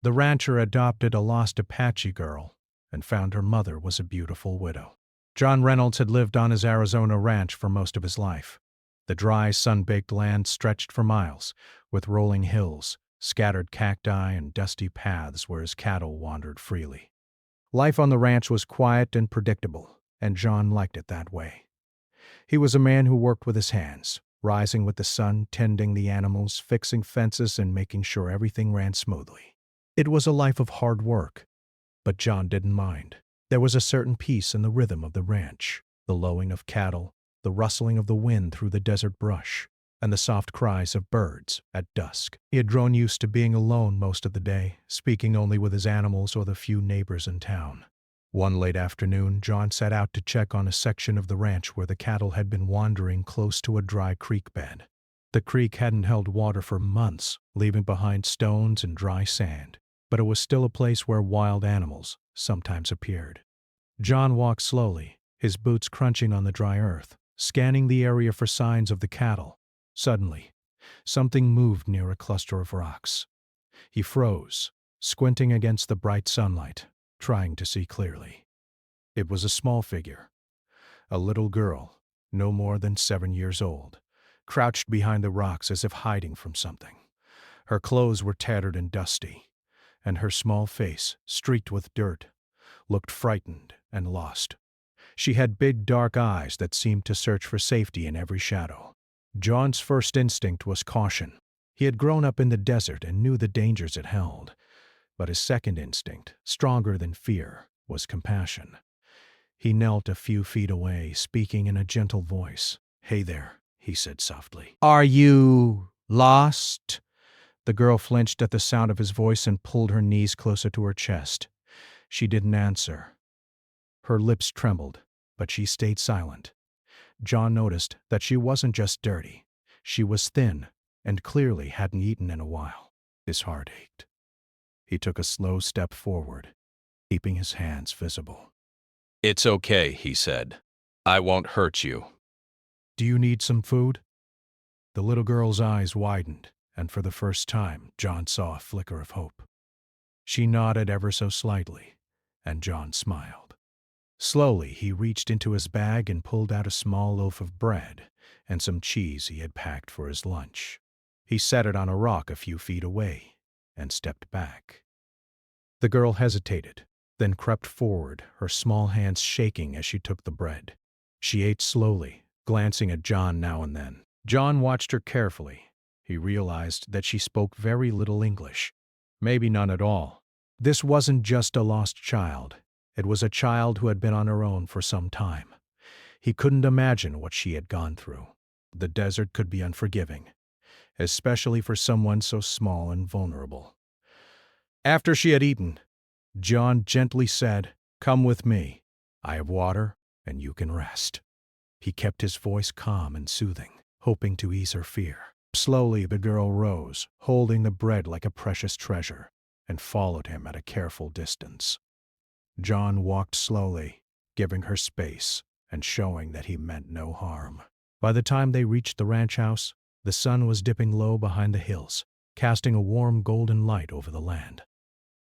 The rancher adopted a lost Apache girl and found her mother was a beautiful widow. John Reynolds had lived on his Arizona ranch for most of his life. The dry, sun-baked land stretched for miles, with rolling hills, scattered cacti, and dusty paths where his cattle wandered freely. Life on the ranch was quiet and predictable, and John liked it that way. He was a man who worked with his hands, rising with the sun, tending the animals, fixing fences, and making sure everything ran smoothly. It was a life of hard work, but John didn't mind. There was a certain peace in the rhythm of the ranch, the lowing of cattle, the rustling of the wind through the desert brush, and the soft cries of birds at dusk. He had grown used to being alone most of the day, speaking only with his animals or the few neighbors in town. One late afternoon, John set out to check on a section of the ranch where the cattle had been wandering close to a dry creek bed. The creek hadn't held water for months, leaving behind stones and dry sand, but it was still a place where wild animals sometimes appeared. John walked slowly, his boots crunching on the dry earth, scanning the area for signs of the cattle. Suddenly, something moved near a cluster of rocks. He froze, squinting against the bright sunlight, trying to see clearly. It was a small figure, a little girl, no more than 7 years old, crouched behind the rocks as if hiding from something. Her clothes were tattered and dusty, and her small face, streaked with dirt, looked frightened and lost. She had big dark eyes that seemed to search for safety in every shadow. John's first instinct was caution. He had grown up in the desert and knew the dangers it held. But his second instinct, stronger than fear, was compassion. He knelt a few feet away, speaking in a gentle voice. "Hey there," he said softly. "Are you lost?" The girl flinched at the sound of his voice and pulled her knees closer to her chest. She didn't answer. Her lips trembled, but she stayed silent. John noticed that she wasn't just dirty. She was thin and clearly hadn't eaten in a while. His heart ached. He took a slow step forward, keeping his hands visible. "It's okay," he said. "I won't hurt you." "Do you need some food?" The little girl's eyes widened, and for the first time, John saw a flicker of hope. She nodded ever so slightly, and John smiled. Slowly, he reached into his bag and pulled out a small loaf of bread and some cheese he had packed for his lunch. He set it on a rock a few feet away and stepped back. The girl hesitated, then crept forward, her small hands shaking as she took the bread. She ate slowly, glancing at John now and then. John watched her carefully. He realized that she spoke very little English, maybe none at all. This wasn't just a lost child. It was a child who had been on her own for some time. He couldn't imagine what she had gone through. The desert could be unforgiving, especially for someone so small and vulnerable. After she had eaten, John gently said, "Come with me. I have water, and you can rest." He kept his voice calm and soothing, hoping to ease her fear. Slowly, the girl rose, holding the bread like a precious treasure, and followed him at a careful distance. John walked slowly, giving her space and showing that he meant no harm. By the time they reached the ranch house, the sun was dipping low behind the hills, casting a warm golden light over the land.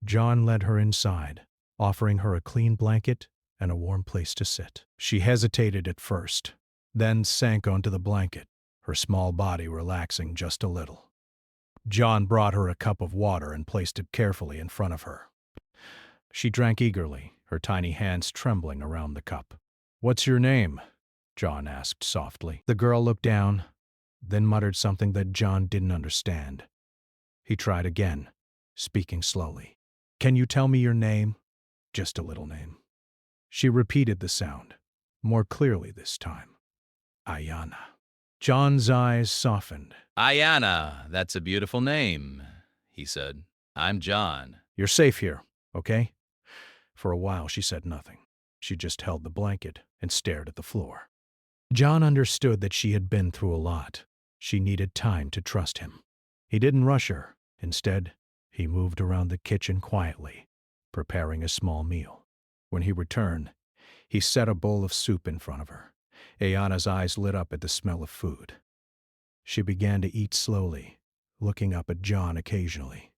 John led her inside, offering her a clean blanket and a warm place to sit. She hesitated at first, then sank onto the blanket, her small body relaxing just a little. John brought her a cup of water and placed it carefully in front of her. She drank eagerly, her tiny hands trembling around the cup. "What's your name?" John asked softly. The girl looked down, then muttered something that John didn't understand. He tried again, speaking slowly. "Can you tell me your name? Just a little name." She repeated the sound, more clearly this time. "Ayana." John's eyes softened. "Ayana, that's a beautiful name," he said. "I'm John." "You're safe here, okay?" For a while she said nothing. She just held the blanket and stared at the floor. John understood that she had been through a lot. She needed time to trust him. He didn't rush her. Instead, he moved around the kitchen quietly, preparing a small meal. When he returned, he set a bowl of soup in front of her. Ayana's eyes lit up at the smell of food. She began to eat slowly, looking up at John occasionally.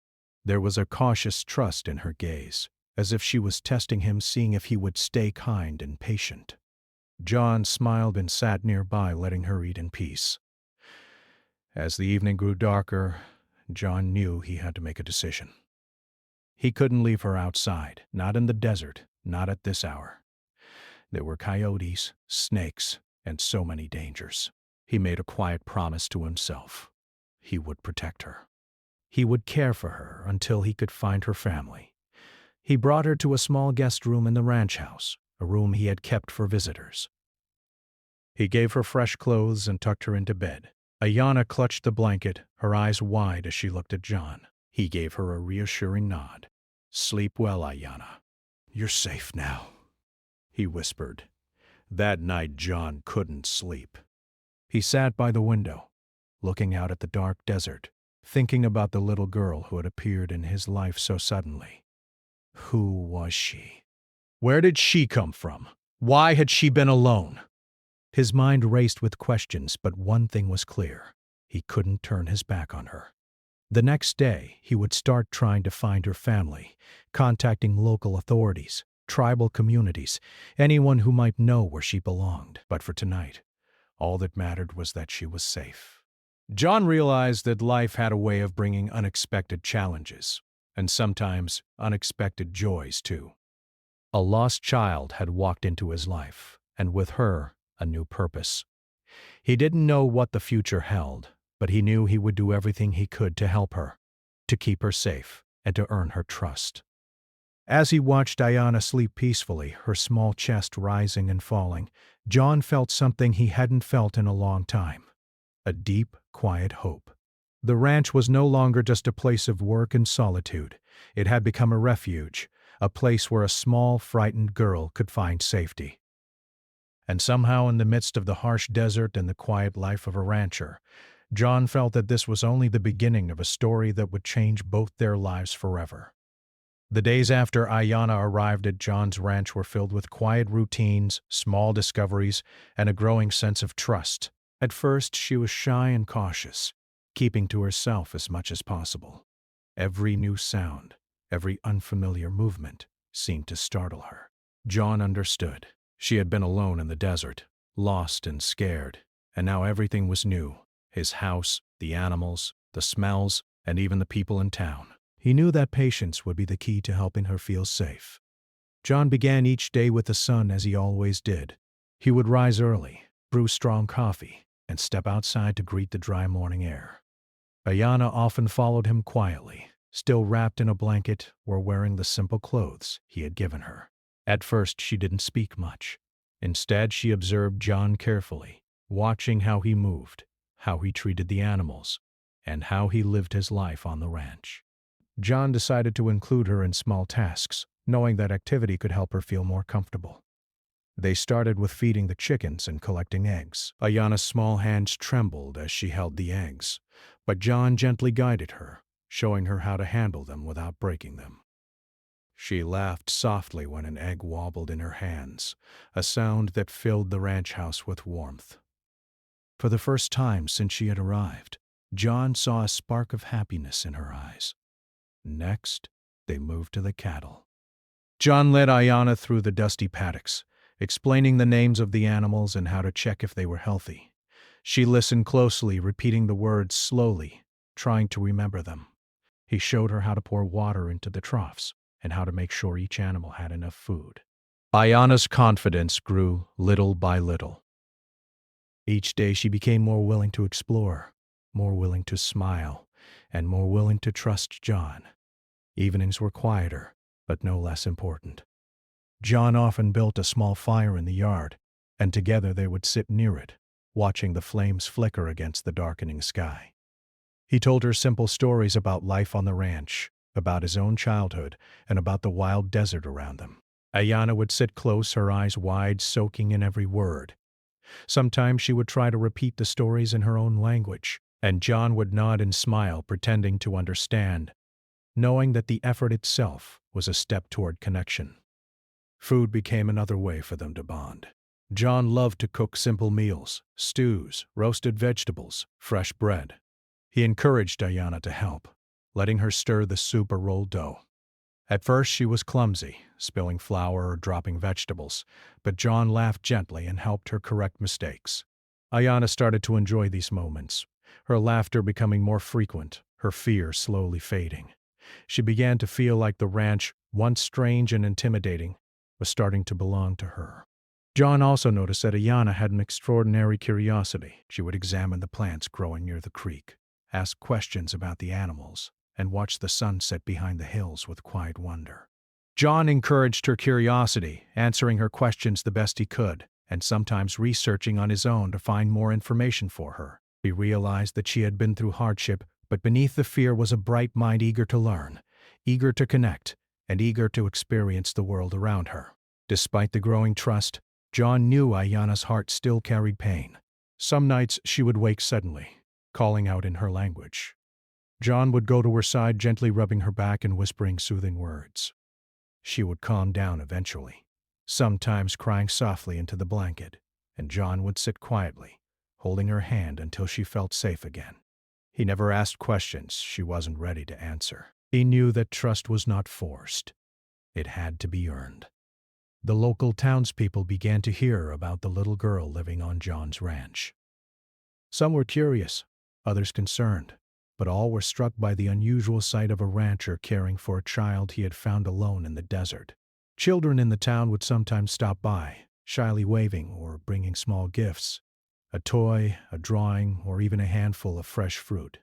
There was a cautious trust in her gaze, as if she was testing him, seeing if he would stay kind and patient. John smiled and sat nearby, letting her eat in peace. As the evening grew darker, John knew he had to make a decision. He couldn't leave her outside, not in the desert, not at this hour. There were coyotes, snakes, and so many dangers. He made a quiet promise to himself. He would protect her. He would care for her until he could find her family. He brought her to a small guest room in the ranch house, a room he had kept for visitors. He gave her fresh clothes and tucked her into bed. Ayanna clutched the blanket, her eyes wide as she looked at John. He gave her a reassuring nod. "Sleep well, Ayanna. You're safe now," he whispered. That night John couldn't sleep. He sat by the window, looking out at the dark desert, thinking about the little girl who had appeared in his life so suddenly. Who was she? Where did she come from? Why had she been alone? His mind raced with questions, but one thing was clear. He couldn't turn his back on her. The next day, he would start trying to find her family, contacting local authorities, tribal communities, anyone who might know where she belonged. But for tonight, all that mattered was that she was safe. John realized that life had a way of bringing unexpected challenges, and sometimes unexpected joys too. A lost child had walked into his life, and with her, a new purpose. He didn't know what the future held, but he knew he would do everything he could to help her, to keep her safe, and to earn her trust. As he watched Ayanna sleep peacefully, her small chest rising and falling, John felt something he hadn't felt in a long time. A deep, quiet hope. The ranch was no longer just a place of work and solitude. It had become a refuge, a place where a small, frightened girl could find safety. And somehow, in the midst of the harsh desert and the quiet life of a rancher, John felt that this was only the beginning of a story that would change both their lives forever. The days after Ayanna arrived at John's ranch were filled with quiet routines, small discoveries, and a growing sense of trust. At first, she was shy and cautious, keeping to herself as much as possible. Every new sound, every unfamiliar movement seemed to startle her. John understood. She had been alone in the desert, lost and scared, and now everything was new. His house, the animals, the smells, and even the people in town. He knew that patience would be the key to helping her feel safe. John began each day with the sun as he always did. He would rise early, brew strong coffee, and step outside to greet the dry morning air. Ayanna often followed him quietly, still wrapped in a blanket or wearing the simple clothes he had given her. At first, she didn't speak much. Instead, she observed John carefully, watching how he moved, how he treated the animals, and how he lived his life on the ranch. John decided to include her in small tasks, knowing that activity could help her feel more comfortable. They started with feeding the chickens and collecting eggs. Ayanna's small hands trembled as she held the eggs, but John gently guided her, showing her how to handle them without breaking them. She laughed softly when an egg wobbled in her hands, a sound that filled the ranch house with warmth. For the first time since she had arrived, John saw a spark of happiness in her eyes. Next, they moved to the cattle. John led Ayanna through the dusty paddocks, explaining the names of the animals and how to check if they were healthy. She listened closely, repeating the words slowly, trying to remember them. He showed her how to pour water into the troughs and how to make sure each animal had enough food. Ayanna's confidence grew little by little. Each day she became more willing to explore, more willing to smile, and more willing to trust John. Evenings were quieter, but no less important. John often built a small fire in the yard, and together they would sit near it, watching the flames flicker against the darkening sky. He told her simple stories about life on the ranch, about his own childhood, and about the wild desert around them. Ayanna would sit close, her eyes wide, soaking in every word. Sometimes she would try to repeat the stories in her own language, and John would nod and smile, pretending to understand, knowing that the effort itself was a step toward connection. Food became another way for them to bond. John loved to cook simple meals, stews, roasted vegetables, fresh bread. He encouraged Ayanna to help, letting her stir the soup or rolled dough. At first she was clumsy, spilling flour or dropping vegetables, but John laughed gently and helped her correct mistakes. Ayanna started to enjoy these moments, her laughter becoming more frequent, her fear slowly fading. She began to feel like the ranch, once strange and intimidating, was starting to belong to her. John also noticed that Ayanna had an extraordinary curiosity. She would examine the plants growing near the creek, ask questions about the animals, and watch the sunset behind the hills with quiet wonder. John encouraged her curiosity, answering her questions the best he could, and sometimes researching on his own to find more information for her. He realized that she had been through hardship, but beneath the fear was a bright mind eager to learn, eager to connect, and eager to experience the world around her. Despite the growing trust, John knew Ayanna's heart still carried pain. Some nights she would wake suddenly, calling out in her language. John would go to her side, gently rubbing her back and whispering soothing words. She would calm down eventually, sometimes crying softly into the blanket, and John would sit quietly, holding her hand until she felt safe again. He never asked questions she wasn't ready to answer. He knew that trust was not forced. It had to be earned. The local townspeople began to hear about the little girl living on John's ranch. Some were curious, others concerned, but all were struck by the unusual sight of a rancher caring for a child he had found alone in the desert. Children in the town would sometimes stop by, shyly waving or bringing small gifts, a toy, a drawing, or even a handful of fresh fruit.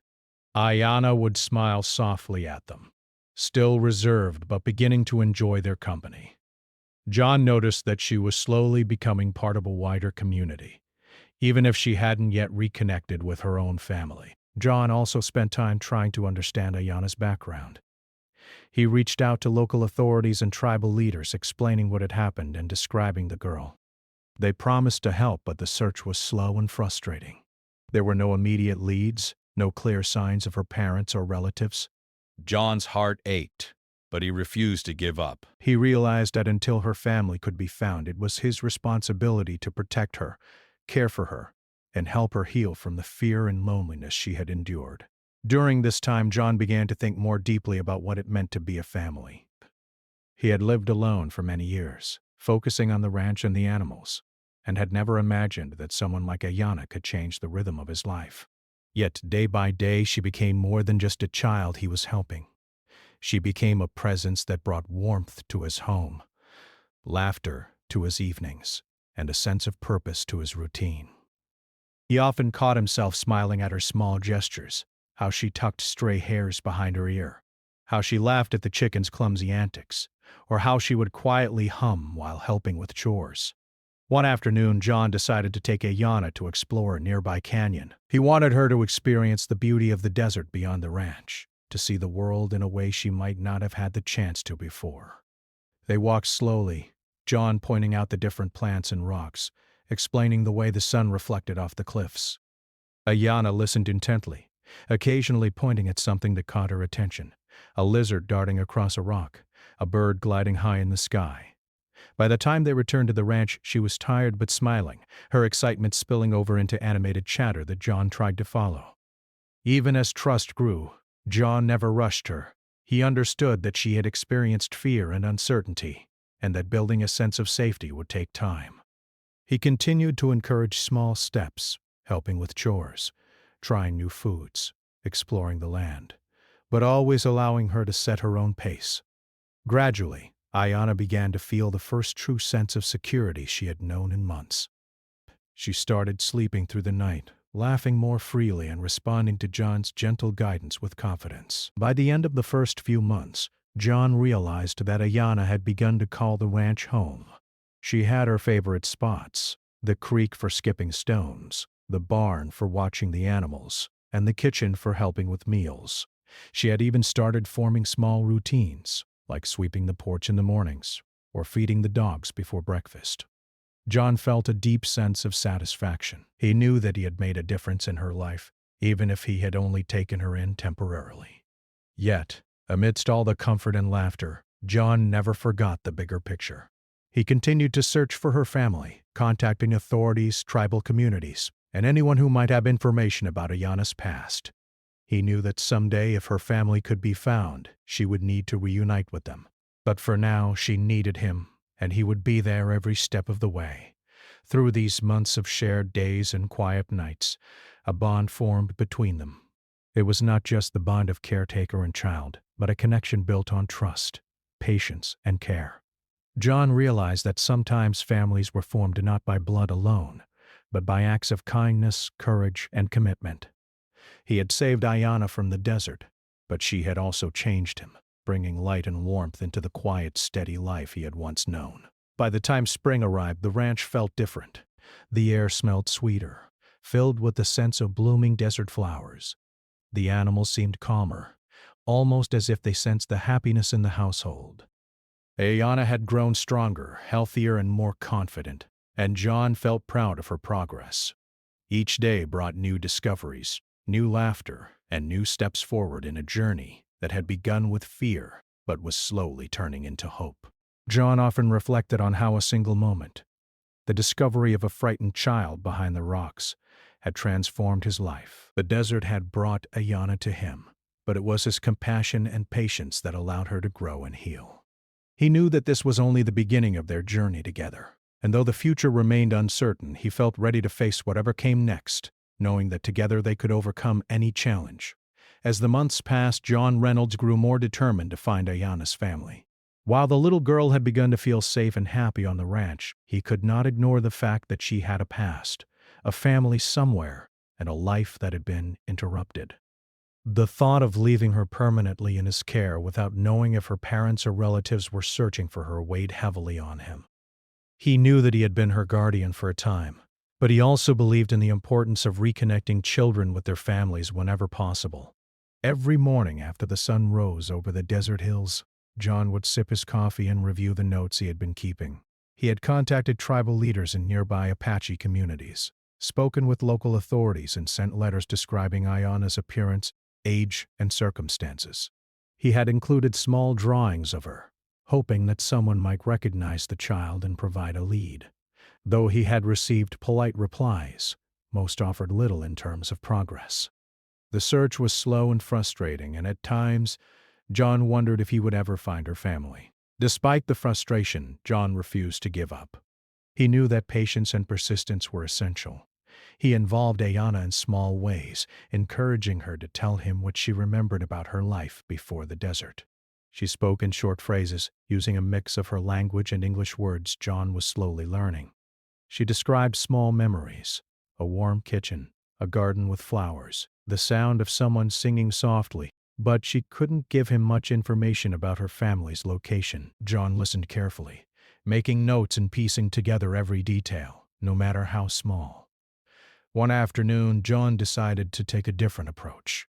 Ayanna would smile softly at them, still reserved but beginning to enjoy their company. John noticed that she was slowly becoming part of a wider community, even if she hadn't yet reconnected with her own family. John also spent time trying to understand Ayanna's background. He reached out to local authorities and tribal leaders, explaining what had happened and describing the girl. They promised to help, but the search was slow and frustrating. There were no immediate leads, no clear signs of her parents or relatives. John's heart ached, but he refused to give up. He realized that until her family could be found, it was his responsibility to protect her, care for her, and help her heal from the fear and loneliness she had endured. During this time, John began to think more deeply about what it meant to be a family. He had lived alone for many years, focusing on the ranch and the animals, and had never imagined that someone like Ayanna could change the rhythm of his life. Yet, day by day, she became more than just a child he was helping. She became a presence that brought warmth to his home, laughter to his evenings, and a sense of purpose to his routine. He often caught himself smiling at her small gestures, how she tucked stray hairs behind her ear, how she laughed at the chicken's clumsy antics, or how she would quietly hum while helping with chores. One afternoon, John decided to take Ayanna to explore a nearby canyon. He wanted her to experience the beauty of the desert beyond the ranch, to see the world in a way she might not have had the chance to before. They walked slowly, John pointing out the different plants and rocks, explaining the way the sun reflected off the cliffs. Ayanna listened intently, occasionally pointing at something that caught her attention, a lizard darting across a rock, a bird gliding high in the sky. By the time they returned to the ranch, she was tired but smiling, her excitement spilling over into animated chatter that John tried to follow. Even as trust grew, John never rushed her. He understood that she had experienced fear and uncertainty, and that building a sense of safety would take time. He continued to encourage small steps, helping with chores, trying new foods, exploring the land, but always allowing her to set her own pace. Gradually, Ayanna began to feel the first true sense of security she had known in months. She started sleeping through the night, laughing more freely and responding to John's gentle guidance with confidence. By the end of the first few months, John realized that Ayanna had begun to call the ranch home. She had her favorite spots: the creek for skipping stones, the barn for watching the animals, and the kitchen for helping with meals. She had even started forming small routines, like sweeping the porch in the mornings or feeding the dogs before breakfast. John felt a deep sense of satisfaction. He knew that he had made a difference in her life, even if he had only taken her in temporarily. Yet, amidst all the comfort and laughter, John never forgot the bigger picture. He continued to search for her family, contacting authorities, tribal communities, and anyone who might have information about Ayanna's past. He knew that someday, if her family could be found, she would need to reunite with them. But for now, she needed him, and he would be there every step of the way. Through these months of shared days and quiet nights, a bond formed between them. It was not just the bond of caretaker and child, but a connection built on trust, patience, and care. John realized that sometimes families were formed not by blood alone, but by acts of kindness, courage, and commitment. He had saved Ayanna from the desert, but she had also changed him, bringing light and warmth into the quiet, steady life he had once known. By the time spring arrived, the ranch felt different. The air smelled sweeter, filled with the sense of blooming desert flowers. The animals seemed calmer, almost as if they sensed the happiness in the household. Ayanna had grown stronger, healthier, and more confident, and John felt proud of her progress. Each day brought new discoveries, new laughter, and new steps forward in a journey that had begun with fear but was slowly turning into hope. John often reflected on how a single moment, the discovery of a frightened child behind the rocks, had transformed his life. The desert had brought Ayanna to him, but it was his compassion and patience that allowed her to grow and heal. He knew that this was only the beginning of their journey together, and though the future remained uncertain, he felt ready to face whatever came next, knowing that together they could overcome any challenge. As the months passed, John Reynolds grew more determined to find Ayanna's family. While the little girl had begun to feel safe and happy on the ranch, he could not ignore the fact that she had a past, a family somewhere, and a life that had been interrupted. The thought of leaving her permanently in his care without knowing if her parents or relatives were searching for her weighed heavily on him. He knew that he had been her guardian for a time, but he also believed in the importance of reconnecting children with their families whenever possible. Every morning after the sun rose over the desert hills, John would sip his coffee and review the notes he had been keeping. He had contacted tribal leaders in nearby Apache communities, spoken with local authorities, and sent letters describing Ayanna's appearance, age, and circumstances. He had included small drawings of her, hoping that someone might recognize the child and provide a lead. Though he had received polite replies, most offered little in terms of progress. The search was slow and frustrating, and at times, John wondered if he would ever find her family. Despite the frustration, John refused to give up. He knew that patience and persistence were essential. He involved Ayanna in small ways, encouraging her to tell him what she remembered about her life before the desert. She spoke in short phrases, using a mix of her language and English words John was slowly learning. She described small memories, a warm kitchen, a garden with flowers, the sound of someone singing softly, but she couldn't give him much information about her family's location. John listened carefully, making notes and piecing together every detail, no matter how small. One afternoon, John decided to take a different approach.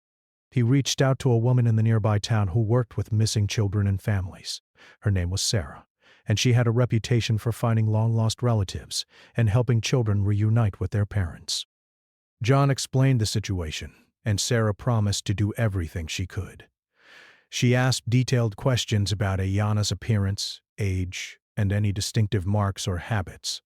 He reached out to a woman in the nearby town who worked with missing children and families. Her name was Sarah, and she had a reputation for finding long-lost relatives and helping children reunite with their parents. John explained the situation, and Sarah promised to do everything she could. She asked detailed questions about Ayanna's appearance, age, and any distinctive marks or habits.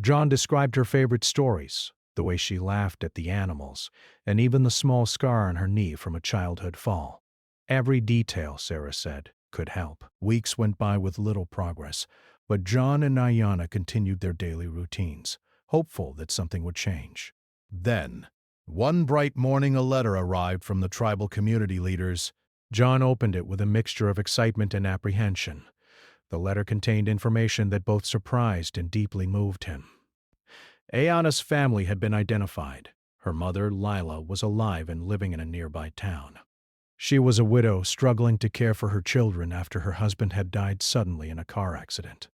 John described her favorite stories, the way she laughed at the animals, and even the small scar on her knee from a childhood fall. Every detail, Sarah said, could help. Weeks went by with little progress, but John and Ayanna continued their daily routines, hopeful that something would change. Then, one bright morning, a letter arrived from the tribal community leaders. John opened it with a mixture of excitement and apprehension. The letter contained information that both surprised and deeply moved him. Ayanna's family had been identified. Her mother, Lila, was alive and living in a nearby town. She was a widow struggling to care for her children after her husband had died suddenly in a car accident.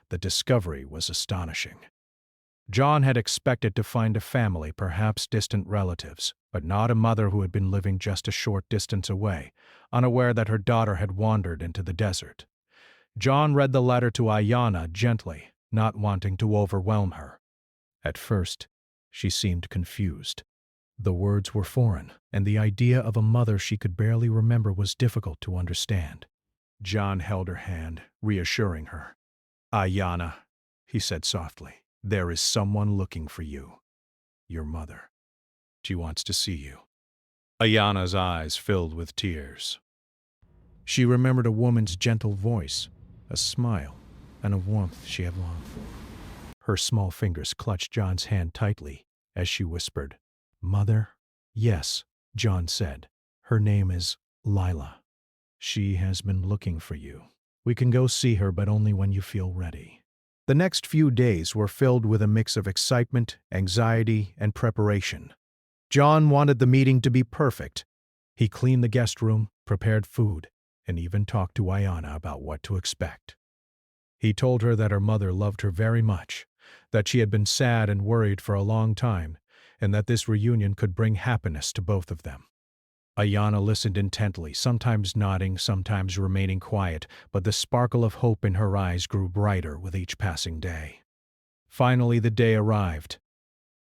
The discovery was astonishing. John had expected to find a family, perhaps distant relatives, but not a mother who had been living just a short distance away, unaware that her daughter had wandered into the desert. John read the letter to Ayanna gently, not wanting to overwhelm her. At first, she seemed confused. The words were foreign, and the idea of a mother she could barely remember was difficult to understand. John held her hand, reassuring her. "Ayanna," he said softly, "there is someone looking for you. Your mother. She wants to see you." Ayana's eyes filled with tears. She remembered a woman's gentle voice, a smile, and a warmth she had longed for. Her small fingers clutched John's hand tightly as she whispered, "Mother?" "Yes," John said. "Her name is Lila. She has been looking for you. We can go see her, but only when you feel ready." The next few days were filled with a mix of excitement, anxiety, and preparation. John wanted the meeting to be perfect. He cleaned the guest room, prepared food, and even talked to Ayana about what to expect. He told her that her mother loved her very much, that she had been sad and worried for a long time, and that this reunion could bring happiness to both of them. Ayana listened intently, sometimes nodding, sometimes remaining quiet, but the sparkle of hope in her eyes grew brighter with each passing day. Finally, the day arrived.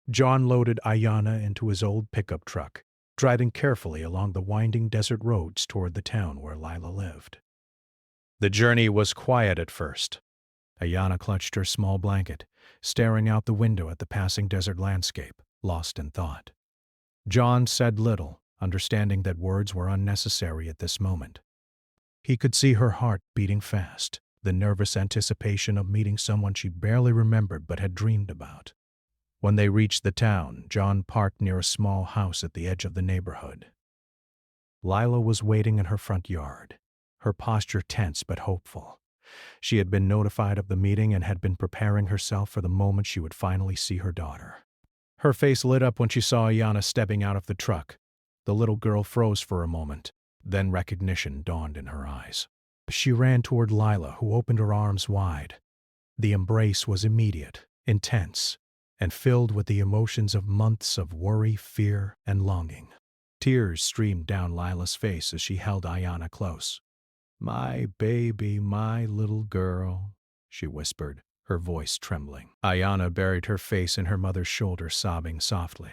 John loaded Ayana into his old pickup truck, driving carefully along the winding desert roads toward the town where Lila lived. The journey was quiet at first. Ayana clutched her small blanket, staring out the window at the passing desert landscape, lost in thought. John said little, understanding that words were unnecessary at this moment. He could see her heart beating fast, the nervous anticipation of meeting someone she barely remembered but had dreamed about. When they reached the town, John parked near a small house at the edge of the neighborhood. Lila was waiting in her front yard, her posture tense but hopeful. She had been notified of the meeting and had been preparing herself for the moment she would finally see her daughter. Her face lit up when she saw Ayana stepping out of the truck. The little girl froze for a moment, then recognition dawned in her eyes. She ran toward Lila, who opened her arms wide. The embrace was immediate, intense, and filled with the emotions of months of worry, fear, and longing. Tears streamed down Lila's face as she held Ayana close. "My baby, my little girl," she whispered, her voice trembling. Ayana buried her face in her mother's shoulder, sobbing softly.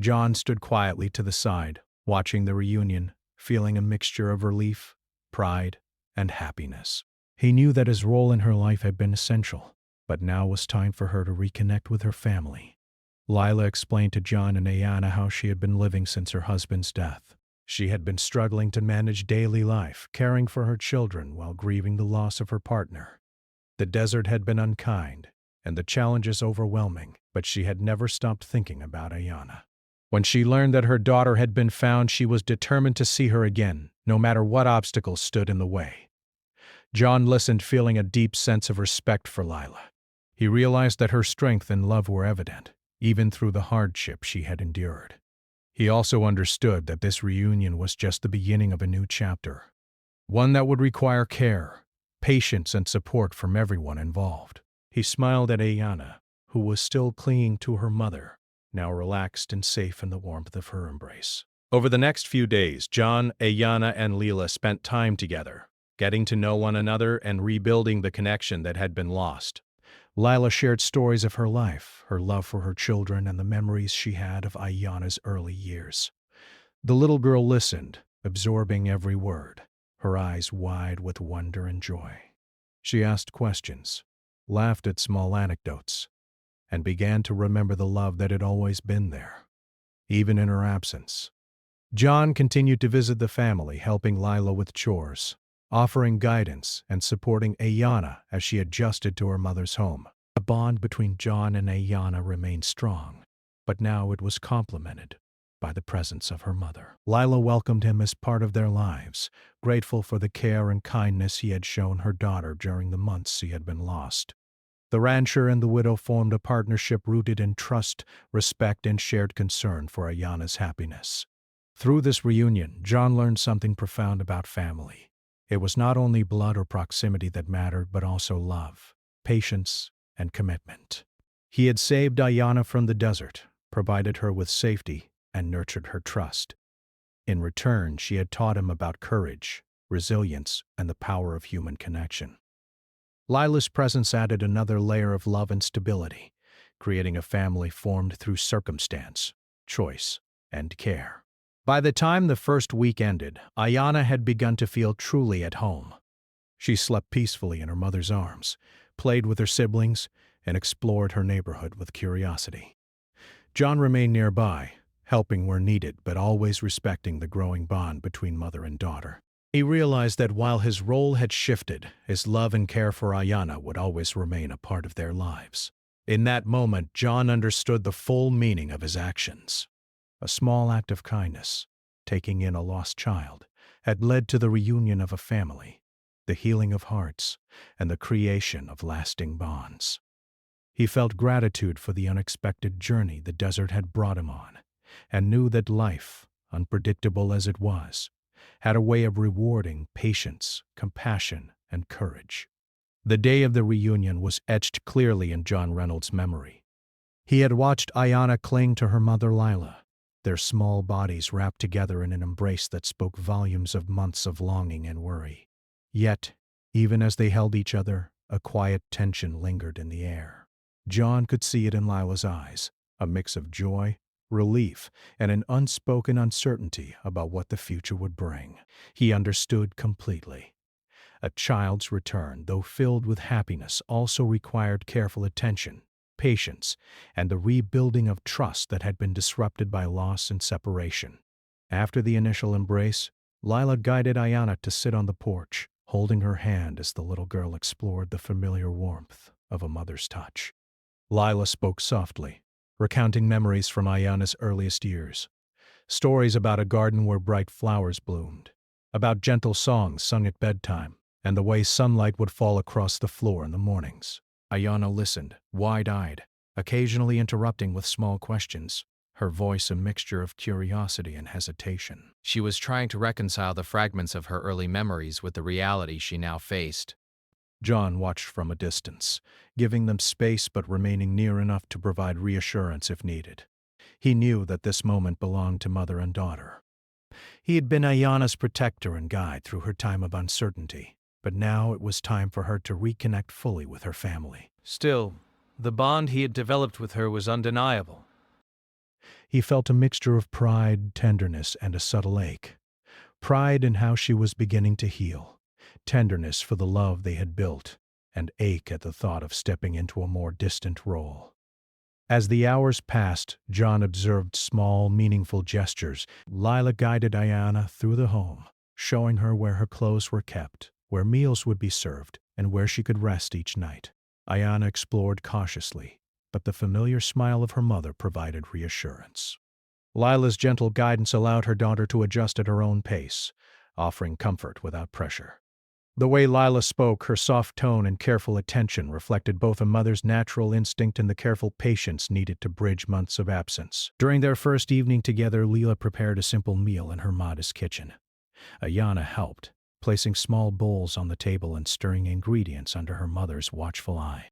John stood quietly to the side, watching the reunion, feeling a mixture of relief, pride, and happiness. He knew that his role in her life had been essential, but now was time for her to reconnect with her family. Lila explained to John and Ayana how she had been living since her husband's death. She had been struggling to manage daily life, caring for her children while grieving the loss of her partner. The desert had been unkind, and the challenges overwhelming, but she had never stopped thinking about Ayana. When she learned that her daughter had been found, she was determined to see her again, no matter what obstacles stood in the way. John listened, feeling a deep sense of respect for Lila. He realized that her strength and love were evident, even through the hardship she had endured. He also understood that this reunion was just the beginning of a new chapter, one that would require care, patience, and support from everyone involved. He smiled at Ayana, who was still clinging to her mother, now relaxed and safe in the warmth of her embrace. Over the next few days, John, Ayana, and Lila spent time together, getting to know one another and rebuilding the connection that had been lost. Lila shared stories of her life, her love for her children, and the memories she had of Ayana's early years. The little girl listened, absorbing every word, her eyes wide with wonder and joy. She asked questions, laughed at small anecdotes, and began to remember the love that had always been there, even in her absence. John continued to visit the family, helping Lila with chores, offering guidance and supporting Ayana as she adjusted to her mother's home. The bond between John and Ayana remained strong, but now it was complemented by the presence of her mother. Lila welcomed him as part of their lives, grateful for the care and kindness he had shown her daughter during the months he had been lost. The rancher and the widow formed a partnership rooted in trust, respect, and shared concern for Ayana's happiness. Through this reunion, John learned something profound about family. It was not only blood or proximity that mattered, but also love, patience, and commitment. He had saved Ayana from the desert, provided her with safety, and nurtured her trust. In return, she had taught him about courage, resilience, and the power of human connection. Lila's presence added another layer of love and stability, creating a family formed through circumstance, choice, and care. By the time the first week ended, Ayana had begun to feel truly at home. She slept peacefully in her mother's arms, played with her siblings, and explored her neighborhood with curiosity. John remained nearby, helping where needed but always respecting the growing bond between mother and daughter. He realized that while his role had shifted, his love and care for Ayanna would always remain a part of their lives. In that moment, John understood the full meaning of his actions. A small act of kindness, taking in a lost child, had led to the reunion of a family, the healing of hearts, and the creation of lasting bonds. He felt gratitude for the unexpected journey the desert had brought him on, and knew that life, unpredictable as it was, had a way of rewarding patience, compassion, and courage. The day of the reunion was etched clearly in John Reynolds' memory. He had watched Ayanna cling to her mother Lila, their small bodies wrapped together in an embrace that spoke volumes of months of longing and worry. Yet, even as they held each other, a quiet tension lingered in the air. John could see it in Lila's eyes, a mix of joy, relief, and an unspoken uncertainty about what the future would bring. He understood completely. A child's return, though filled with happiness, also required careful attention, patience, and the rebuilding of trust that had been disrupted by loss and separation. After the initial embrace, Lila guided Ayanna to sit on the porch, holding her hand as the little girl explored the familiar warmth of a mother's touch. Lila spoke softly, recounting memories from Ayanna's earliest years. Stories about a garden where bright flowers bloomed, about gentle songs sung at bedtime, and the way sunlight would fall across the floor in the mornings. Ayanna listened, wide-eyed, occasionally interrupting with small questions, her voice a mixture of curiosity and hesitation. She was trying to reconcile the fragments of her early memories with the reality she now faced. John watched from a distance, giving them space but remaining near enough to provide reassurance if needed. He knew that this moment belonged to mother and daughter. He had been Ayanna's protector and guide through her time of uncertainty, but now it was time for her to reconnect fully with her family. Still, the bond he had developed with her was undeniable. He felt a mixture of pride, tenderness, and a subtle ache. Pride in how she was beginning to heal, tenderness for the love they had built, and ache at the thought of stepping into a more distant role. As the hours passed, John observed small, meaningful gestures. Lila guided Ayanna through the home, showing her where her clothes were kept, where meals would be served, and where she could rest each night. Ayanna explored cautiously, but the familiar smile of her mother provided reassurance. Lila's gentle guidance allowed her daughter to adjust at her own pace, offering comfort without pressure. The way Lila spoke, her soft tone and careful attention reflected both a mother's natural instinct and the careful patience needed to bridge months of absence. During their first evening together, Lila prepared a simple meal in her modest kitchen. Ayanna helped, placing small bowls on the table and stirring ingredients under her mother's watchful eye.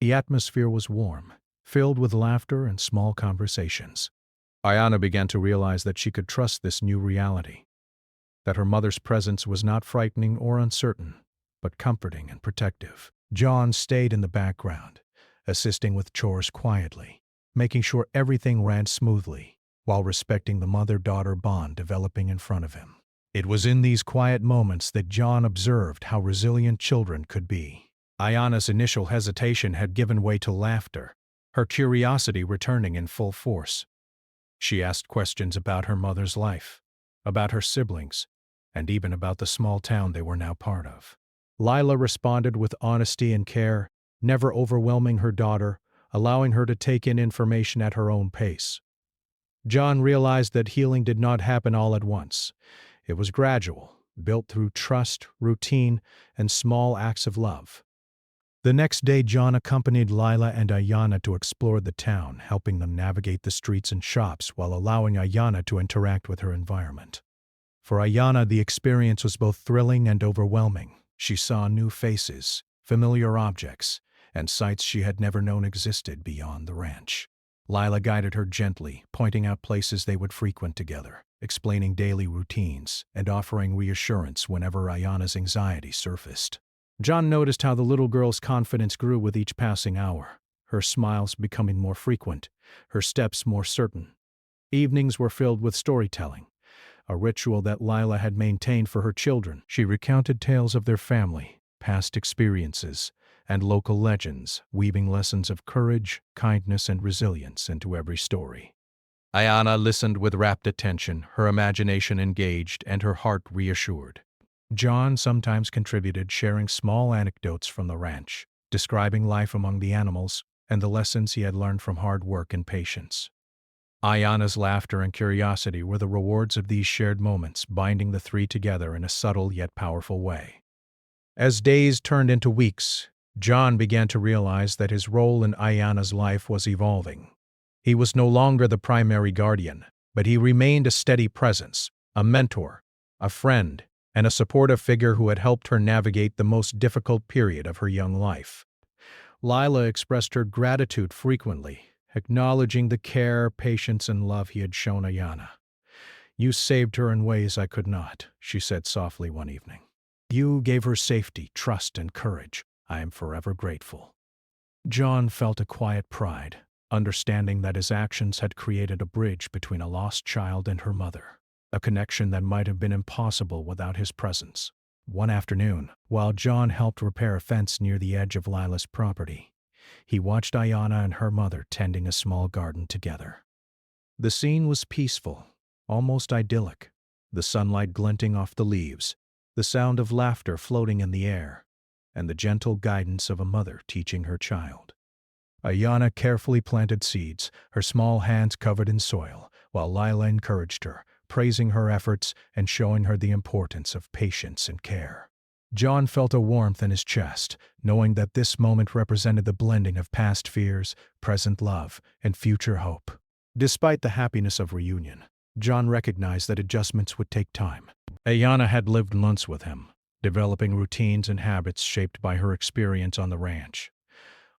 The atmosphere was warm, filled with laughter and small conversations. Ayanna began to realize that she could trust this new reality, that her mother's presence was not frightening or uncertain, but comforting and protective. John stayed in the background, assisting with chores quietly, making sure everything ran smoothly, while respecting the mother-daughter bond developing in front of him. It was in these quiet moments that John observed how resilient children could be. Ayanna's initial hesitation had given way to laughter, her curiosity returning in full force. She asked questions about her mother's life, about her siblings, and even about the small town they were now part of. Lila responded with honesty and care, never overwhelming her daughter, allowing her to take in information at her own pace. John realized that healing did not happen all at once. It was gradual, built through trust, routine, and small acts of love. The next day, John accompanied Lila and Ayanna to explore the town, helping them navigate the streets and shops while allowing Ayanna to interact with her environment. For Ayanna, the experience was both thrilling and overwhelming. She saw new faces, familiar objects, and sights she had never known existed beyond the ranch. Lila guided her gently, pointing out places they would frequent together, explaining daily routines, and offering reassurance whenever Ayanna's anxiety surfaced. John noticed how the little girl's confidence grew with each passing hour, her smiles becoming more frequent, her steps more certain. Evenings were filled with storytelling, a ritual that Lila had maintained for her children. She recounted tales of their family, past experiences, and local legends, weaving lessons of courage, kindness, and resilience into every story. Ayana listened with rapt attention, her imagination engaged and her heart reassured. John sometimes contributed, sharing small anecdotes from the ranch, describing life among the animals and the lessons he had learned from hard work and patience. Ayana's laughter and curiosity were the rewards of these shared moments, binding the three together in a subtle yet powerful way. As days turned into weeks, John began to realize that his role in Ayana's life was evolving. He was no longer the primary guardian, but he remained a steady presence, a mentor, a friend, and a supportive figure who had helped her navigate the most difficult period of her young life. Lila expressed her gratitude frequently, acknowledging the care, patience, and love he had shown Ayana. "You saved her in ways I could not," she said softly one evening. "You gave her safety, trust, and courage. I am forever grateful." John felt a quiet pride, understanding that his actions had created a bridge between a lost child and her mother, a connection that might have been impossible without his presence. One afternoon, while John helped repair a fence near the edge of Lila's property, he watched Ayana and her mother tending a small garden together. The scene was peaceful, almost idyllic, the sunlight glinting off the leaves, the sound of laughter floating in the air, and the gentle guidance of a mother teaching her child. Ayana carefully planted seeds, her small hands covered in soil, while Lila encouraged her, praising her efforts and showing her the importance of patience and care. John felt a warmth in his chest, knowing that this moment represented the blending of past fears, present love, and future hope. Despite the happiness of reunion, John recognized that adjustments would take time. Ayana had lived months with him, developing routines and habits shaped by her experience on the ranch.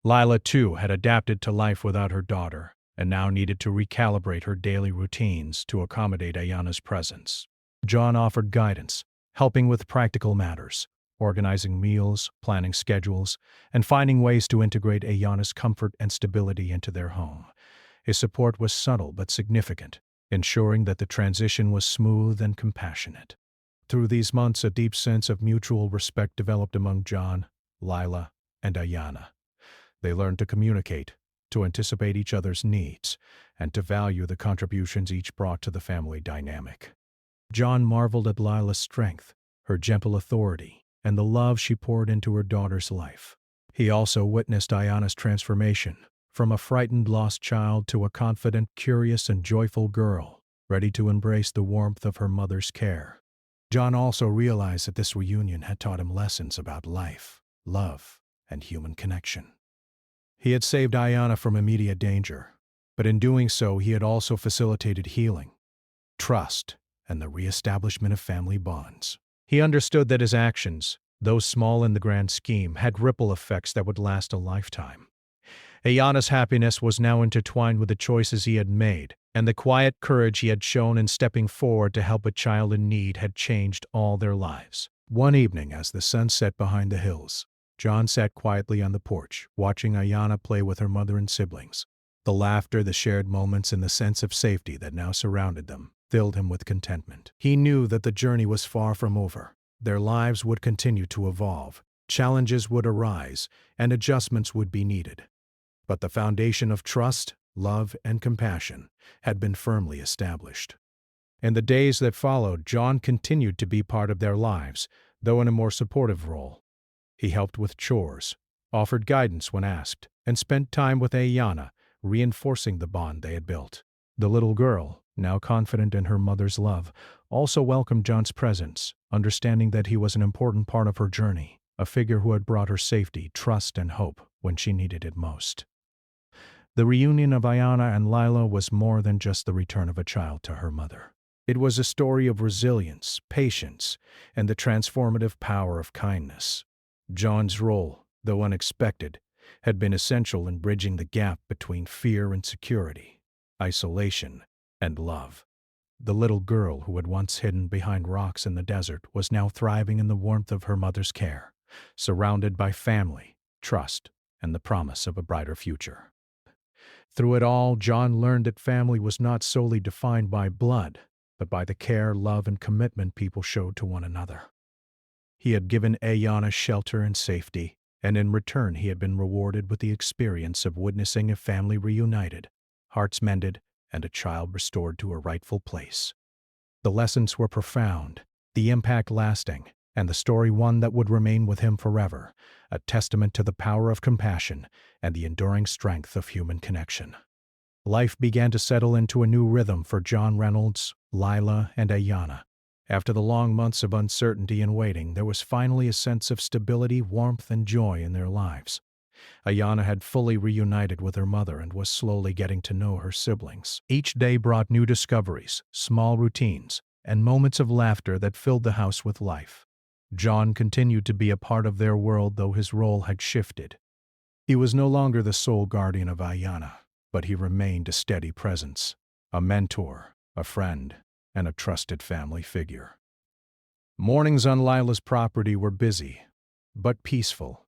Lila, too, had adapted to life without her daughter, and now needed to recalibrate her daily routines to accommodate Ayana's presence. John offered guidance, helping with practical matters, organizing meals, planning schedules, and finding ways to integrate Ayana's comfort and stability into their home. His support was subtle but significant, ensuring that the transition was smooth and compassionate. Through these months, a deep sense of mutual respect developed among John, Lila, and Ayana. They learned to communicate, to anticipate each other's needs, and to value the contributions each brought to the family dynamic. John marveled at Lila's strength, her gentle authority, and the love she poured into her daughter's life. He also witnessed Ayana's transformation, from a frightened lost child to a confident, curious, and joyful girl, ready to embrace the warmth of her mother's care. John also realized that this reunion had taught him lessons about life, love, and human connection. He had saved Ayana from immediate danger, but in doing so he had also facilitated healing, trust, and the reestablishment of family bonds. He understood that his actions, though small in the grand scheme, had ripple effects that would last a lifetime. Ayana's happiness was now intertwined with the choices he had made, and the quiet courage he had shown in stepping forward to help a child in need had changed all their lives. One evening, as the sun set behind the hills, John sat quietly on the porch, watching Ayana play with her mother and siblings. The laughter, the shared moments, and the sense of safety that now surrounded them filled him with contentment. He knew that the journey was far from over. Their lives would continue to evolve, challenges would arise, and adjustments would be needed. But the foundation of trust, love, and compassion had been firmly established. In the days that followed, John continued to be part of their lives, though in a more supportive role. He helped with chores, offered guidance when asked, and spent time with Ayana, reinforcing the bond they had built. The little girl, now confident in her mother's love, also welcomed John's presence, understanding that he was an important part of her journey, a figure who had brought her safety, trust, and hope when she needed it most. The reunion of Ayana and Lila was more than just the return of a child to her mother. It was a story of resilience, patience, and the transformative power of kindness. John's role, though unexpected, had been essential in bridging the gap between fear and security, isolation and love. The little girl who had once hidden behind rocks in the desert was now thriving in the warmth of her mother's care, surrounded by family, trust, and the promise of a brighter future. Through it all, John learned that family was not solely defined by blood, but by the care, love, and commitment people showed to one another. He had given Ayana shelter and safety, and in return he had been rewarded with the experience of witnessing a family reunited, hearts mended, and a child restored to her rightful place. The lessons were profound, the impact lasting, and the story one that would remain with him forever, a testament to the power of compassion and the enduring strength of human connection. Life began to settle into a new rhythm for John Reynolds, Lila, and Ayanna. After the long months of uncertainty and waiting, there was finally a sense of stability, warmth, and joy in their lives. Ayanna had fully reunited with her mother and was slowly getting to know her siblings. Each day brought new discoveries, small routines, and moments of laughter that filled the house with life. John continued to be a part of their world, though his role had shifted. He was no longer the sole guardian of Ayanna, but he remained a steady presence, a mentor, a friend, and a trusted family figure. Mornings on Lila's property were busy, but peaceful.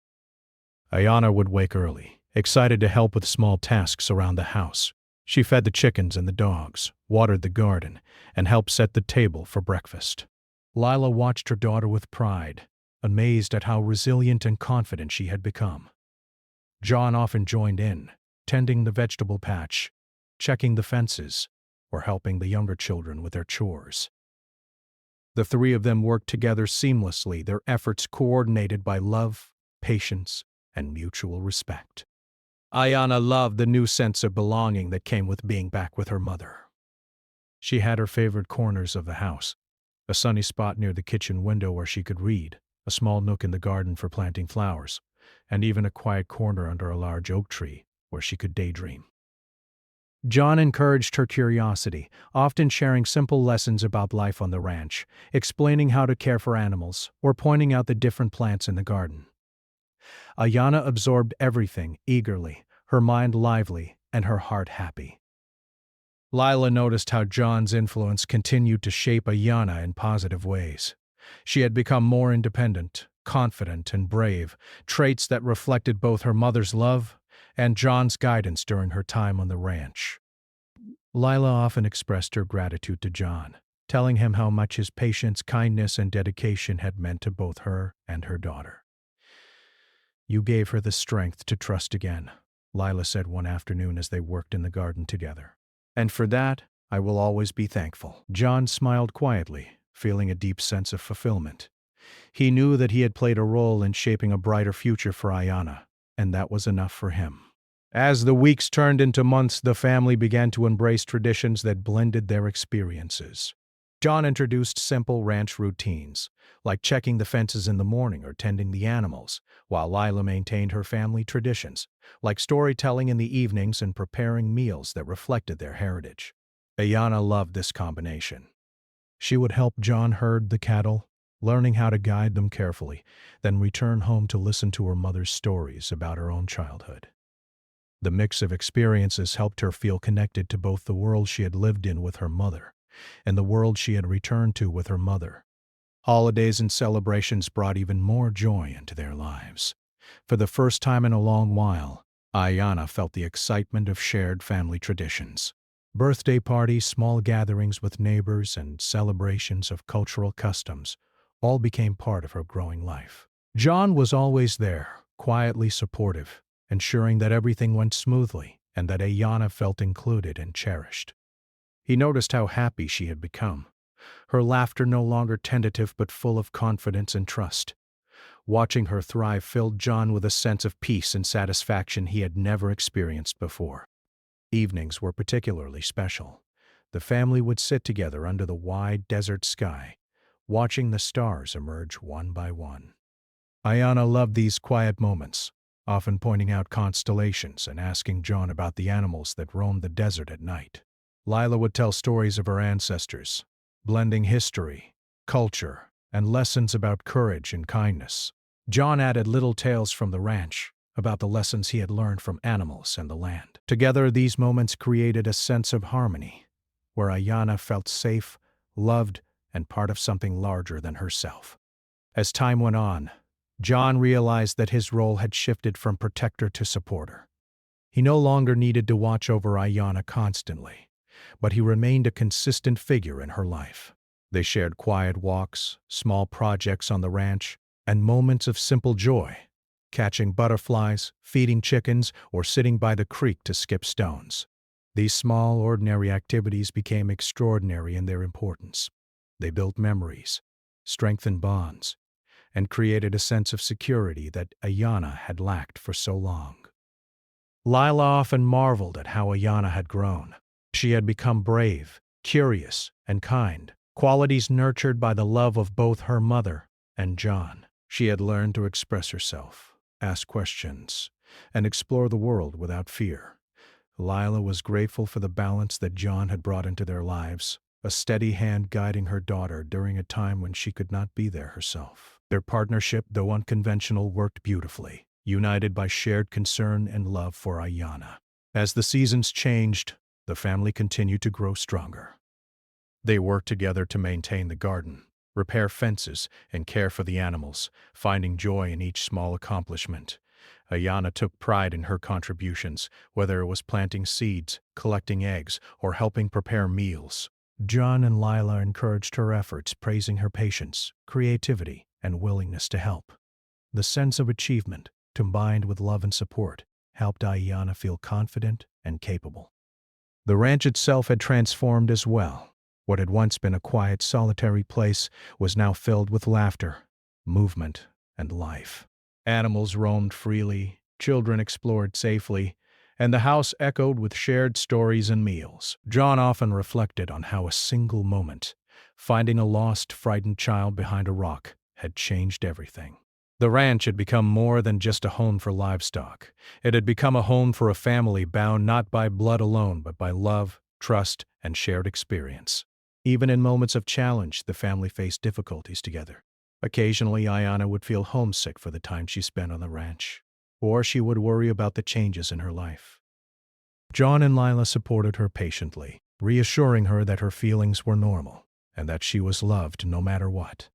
Ayanna would wake early, excited to help with small tasks around the house. She fed the chickens and the dogs, watered the garden, and helped set the table for breakfast. Lila watched her daughter with pride, amazed at how resilient and confident she had become. John often joined in, tending the vegetable patch, checking the fences, or helping the younger children with their chores. The three of them worked together seamlessly, their efforts coordinated by love, patience, and mutual respect. Ayanna loved the new sense of belonging that came with being back with her mother. She had her favorite corners of the house, a sunny spot near the kitchen window where she could read, a small nook in the garden for planting flowers, and even a quiet corner under a large oak tree where she could daydream. John encouraged her curiosity, often sharing simple lessons about life on the ranch, explaining how to care for animals, or pointing out the different plants in the garden. Ayanna absorbed everything eagerly, her mind lively and her heart happy. Lila noticed how John's influence continued to shape Ayanna in positive ways. She had become more independent, confident, and brave, traits that reflected both her mother's love and John's guidance during her time on the ranch. Lila often expressed her gratitude to John, telling him how much his patience, kindness, and dedication had meant to both her and her daughter. "You gave her the strength to trust again," Lila said one afternoon as they worked in the garden together. "And for that, I will always be thankful." John smiled quietly, feeling a deep sense of fulfillment. He knew that he had played a role in shaping a brighter future for Ayanna, and that was enough for him. As the weeks turned into months, the family began to embrace traditions that blended their experiences. John introduced simple ranch routines, like checking the fences in the morning or tending the animals, while Lila maintained her family traditions, like storytelling in the evenings and preparing meals that reflected their heritage. Ayanna loved this combination. She would help John herd the cattle, learning how to guide them carefully, then return home to listen to her mother's stories about her own childhood. The mix of experiences helped her feel connected to both the world she had lived in with her mother and the world she had returned to with her mother. Holidays and celebrations brought even more joy into their lives. For the first time in a long while, Ayanna felt the excitement of shared family traditions. Birthday parties, small gatherings with neighbors, and celebrations of cultural customs all became part of her growing life. John was always there, quietly supportive, ensuring that everything went smoothly and that Ayanna felt included and cherished. He noticed how happy she had become, her laughter no longer tentative but full of confidence and trust. Watching her thrive filled John with a sense of peace and satisfaction he had never experienced before. Evenings were particularly special. The family would sit together under the wide desert sky, watching the stars emerge one by one. Ayanna loved these quiet moments, often pointing out constellations and asking John about the animals that roamed the desert at night. Lila would tell stories of her ancestors, blending history, culture, and lessons about courage and kindness. John added little tales from the ranch about the lessons he had learned from animals and the land. Together, these moments created a sense of harmony, where Ayanna felt safe, loved, and part of something larger than herself. As time went on, John realized that his role had shifted from protector to supporter. He no longer needed to watch over Ayanna constantly, but he remained a consistent figure in her life. They shared quiet walks, small projects on the ranch, and moments of simple joy, catching butterflies, feeding chickens, or sitting by the creek to skip stones. These small, ordinary activities became extraordinary in their importance. They built memories, strengthened bonds, and created a sense of security that Ayana had lacked for so long. Lila often marveled at how Ayana had grown. She had become brave, curious, and kind, qualities nurtured by the love of both her mother and John. She had learned to express herself, ask questions, and explore the world without fear. Lila was grateful for the balance that John had brought into their lives, a steady hand guiding her daughter during a time when she could not be there herself. Their partnership, though unconventional, worked beautifully, united by shared concern and love for Ayana. As the seasons changed, the family continued to grow stronger. They worked together to maintain the garden, repair fences, and care for the animals, finding joy in each small accomplishment. Ayana took pride in her contributions, whether it was planting seeds, collecting eggs, or helping prepare meals. John and Lila encouraged her efforts, praising her patience, creativity, and willingness to help. The sense of achievement, combined with love and support, helped Ayana feel confident and capable. The ranch itself had transformed as well. What had once been a quiet, solitary place was now filled with laughter, movement, and life. Animals roamed freely, children explored safely, and the house echoed with shared stories and meals. John often reflected on how a single moment, finding a lost, frightened child behind a rock, had changed everything. The ranch had become more than just a home for livestock. It had become a home for a family bound not by blood alone, but by love, trust, and shared experience. Even in moments of challenge, the family faced difficulties together. Occasionally, Ayana would feel homesick for the time she spent on the ranch, or she would worry about the changes in her life. John and Lila supported her patiently, reassuring her that her feelings were normal and that she was loved no matter what.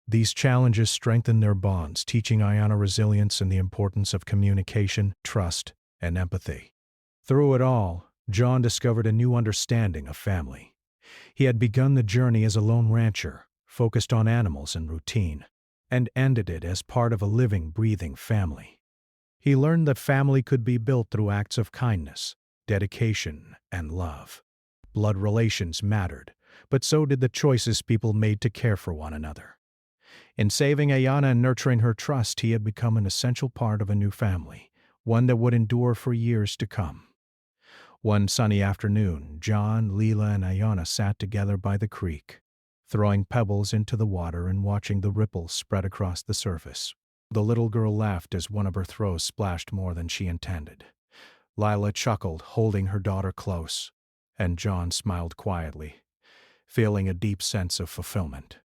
These challenges strengthened their bonds, teaching Ayana resilience and the importance of communication, trust, and empathy. Through it all, John discovered a new understanding of family. He had begun the journey as a lone rancher, focused on animals and routine, and ended it as part of a living, breathing family. He learned that family could be built through acts of kindness, dedication, and love. Blood relations mattered, but so did the choices people made to care for one another. In saving Ayana and nurturing her trust, he had become an essential part of a new family, one that would endure for years to come. One sunny afternoon, John, Lila, and Ayana sat together by the creek, throwing pebbles into the water and watching the ripples spread across the surface. The little girl laughed as one of her throws splashed more than she intended. Lila chuckled, holding her daughter close, and John smiled quietly, feeling a deep sense of fulfillment.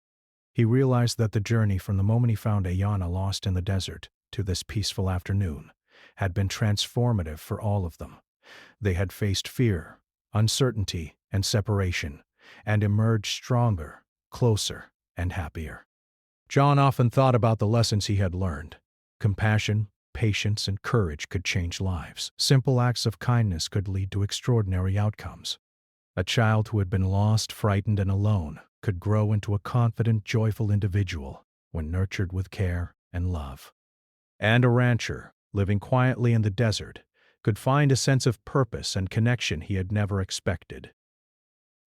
He realized that the journey from the moment he found Ayana lost in the desert to this peaceful afternoon had been transformative for all of them. They had faced fear, uncertainty, and separation, and emerged stronger, closer, and happier. John often thought about the lessons he had learned. Compassion, patience, and courage could change lives. Simple acts of kindness could lead to extraordinary outcomes. A child who had been lost, frightened, and alone could grow into a confident, joyful individual when nurtured with care and love. And a rancher, living quietly in the desert, could find a sense of purpose and connection he had never expected.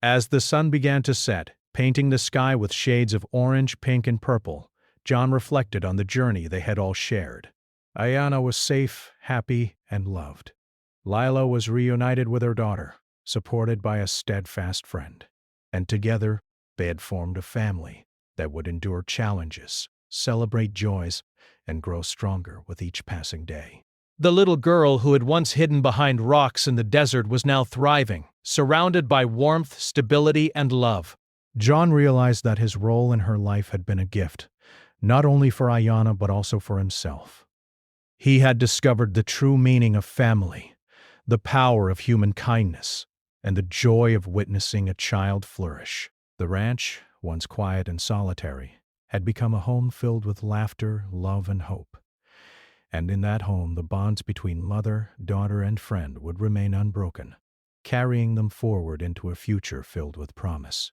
As the sun began to set, painting the sky with shades of orange, pink, and purple, John reflected on the journey they had all shared. Ayana was safe, happy, and loved. Lila was reunited with her daughter, supported by a steadfast friend. And together, they had formed a family that would endure challenges, celebrate joys, and grow stronger with each passing day. The little girl who had once hidden behind rocks in the desert was now thriving, surrounded by warmth, stability, and love. John realized that his role in her life had been a gift, not only for Ayana but also for himself. He had discovered the true meaning of family, the power of human kindness, and the joy of witnessing a child flourish. The ranch, once quiet and solitary, had become a home filled with laughter, love, and hope. And in that home, the bonds between mother, daughter, and friend would remain unbroken, carrying them forward into a future filled with promise.